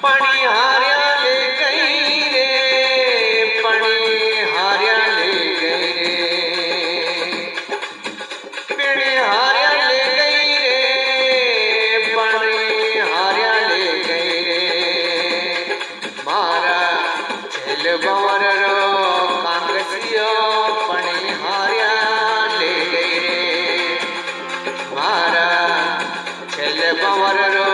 पणिहार्या ले गई रे, पणिहार्या ले गई रे, पणिहार्या ले गई रे, पणिहार्या ले गई रे। मारा छेल बंवर रो कांगसियो पणिहार्या ले गई रे। मारा छेल बंवर रो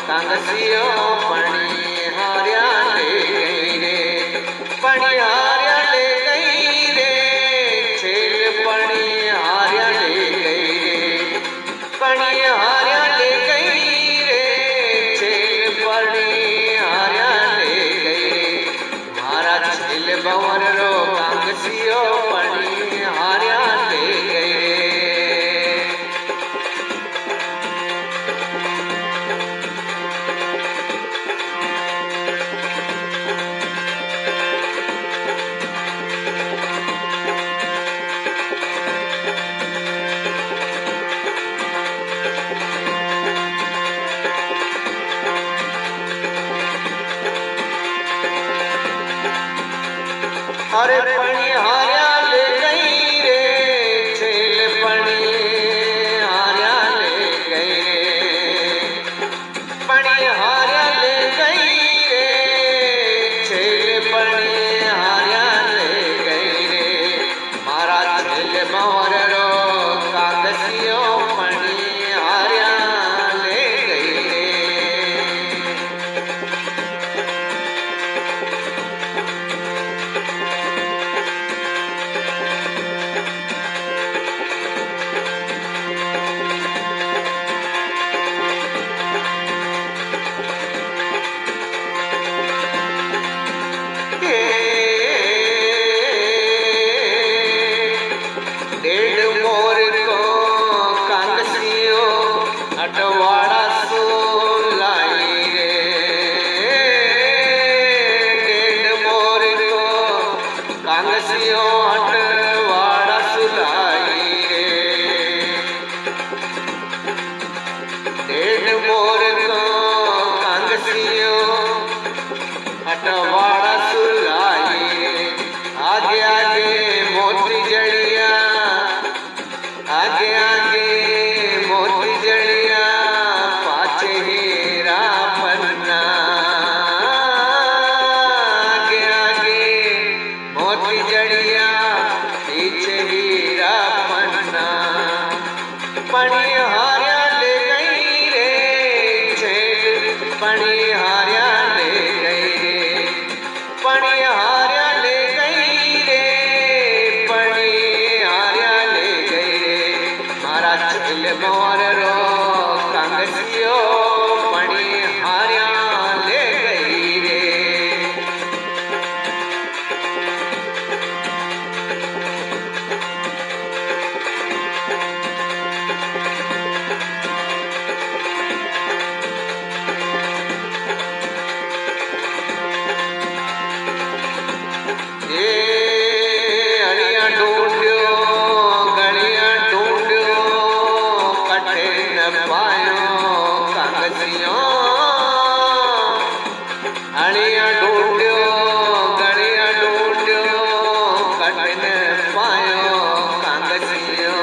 कांगसियो पणिहार्या ले गई रे, पणिहार्या ले गई रे, छेल पणिहार्या ले गई रे, पणिहार्या ले गई रे, छेल पणिहार्या ले गई रे। मारा छेल बंवर रो कांगसियो पणिहार्या ले गई रे। अरे पणिहार्या ले गई रे, छेल पणिहार्या ले गई रे, पणिहार्या ले गई रे, छेल पणिहार्या ले गई रे। मारा छेल बंवर रो कांगसियो पणिहार्या ले गई रे। अटवाड़ा सुलाई रे, डेढ़ मोर को कांगसियो अटवाड़ा सुलाई रे, डेढ़ मोर को कांगसियो अटवाड़ा सुलाई रे। आगे आगे मोती जड़िया, आगे आगे मोती जड़िया, पाछे हीरा पन्ना, आगे आगे मोती जड़िया, पीछे हीरा पन्ना। पणिहार्या ले गई रे, छेल पणिहार्या ले गई रे, पणिहार्या ले गई रे, पणिहार्या ले गई रे। मारा छेल बंवर रो कांगसियो पणिहार्या ले गई रे। अड़िया ढूंढ्यो, गड़िया ढूंढ्यो, कटे न पायो कांगसियो। अड़िया ढूंढ्यो, गड़िया ढूंढ्यो, कटे न पायो कांगसियो,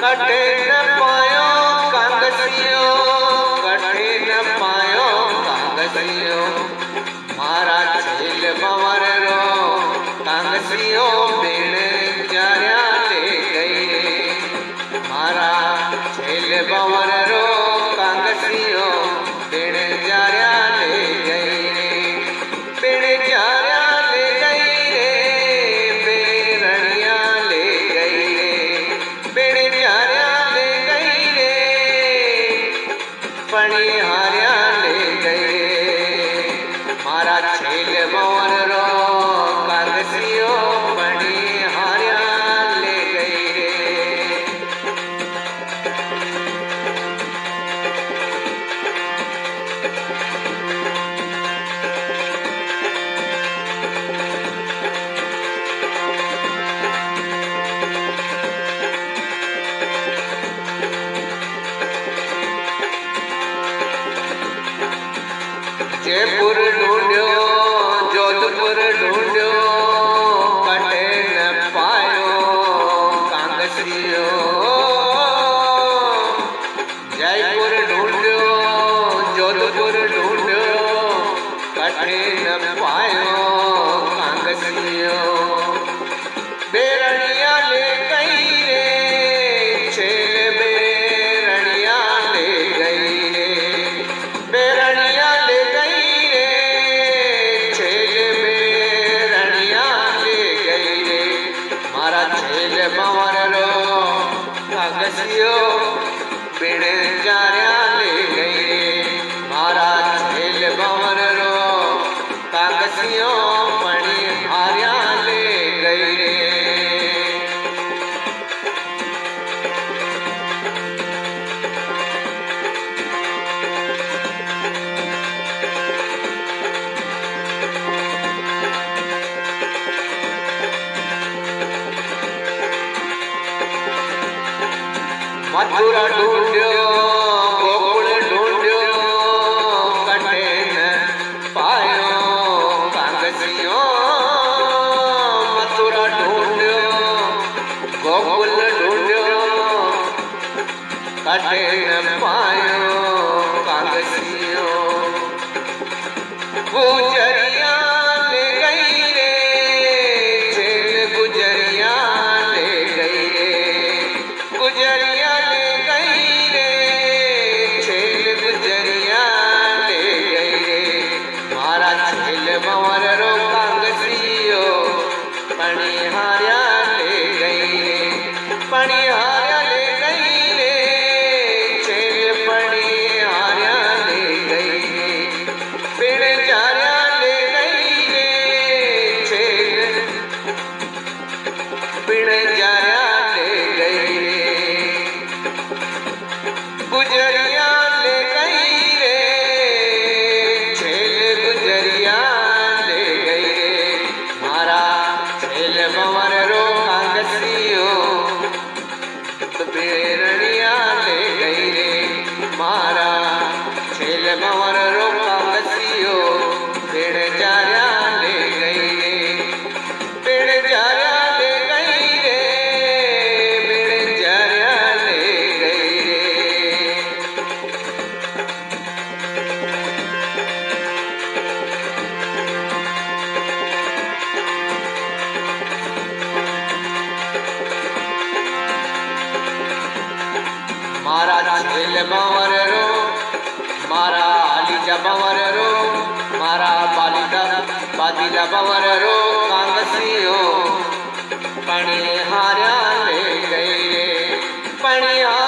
कटे न पायो कांगसियो, कटे न पायो कांगसियो। मारा छेल बंवर रो कांगसियो बेण जार्या ले गई रे। मारा छेल बंवर रो कांगसियो बेण जार्या ले गई रे, बेण जार्या ले गई रे, बेरणिया ले गई रे, बेण जार्या ले गई रे, पणिहार्या ले गई रे। मारा छेल बंवर रो कांगसियो पणिहार्या ले गई रे। जयपुर ढूंढ्यो जोधपुर ढूंढ्यो कटे न पायो कांगसियो जयपुर ढूंढ्यो जोधपुर ढूंढ्यो कटे न पायो कांगसियो बेरणिया ले गई रे छेल बेरणिया ले गई रे बेरणिया ले गई रे छेल बेरणिया ले गई रे मारा छेल बावर रो कागसियो बिन जारिया ले गई रे मारा छेल बावर रो कागसियो पणी हारिया ले गई रे मथुरा ढूंढ्यो गोकुल ढूंढ्यो कटे न पायो कांगसियो मथुरा ढूंढ्यो गोकुल ढूंढ्यो कटे न पायो कांगसियो गुजरिया ले गई रे छेल गुजरिया ले गई रे गुजरिया ले गई रे छेल गुजरिया ले गई रे मारा छेल बंवर रो कांगसियो पणिहार्या ले गई रे पणिहार्या ले गई रे छेल पणिहार्या ले गई रे बिन जारिया ले गई रे छेल बिन जारिया ले गई रे गुजरिया ले गई रे छेल गुजरिया ले गई रे मारा छेल बंवर रो कांगसियो तो बेरणिया ले गई रे मारा छेल बंवर रो कांगसियो बिन जारिया ले गई रे बिन जारिया ले गई रे बिन जारिया ले गई रे मारा छेल बंवर रो मारा आलीजा बंवर रो मारा बादीला बंवर रो कांगसियो पणिहार्या ले गई रे पणिहार्या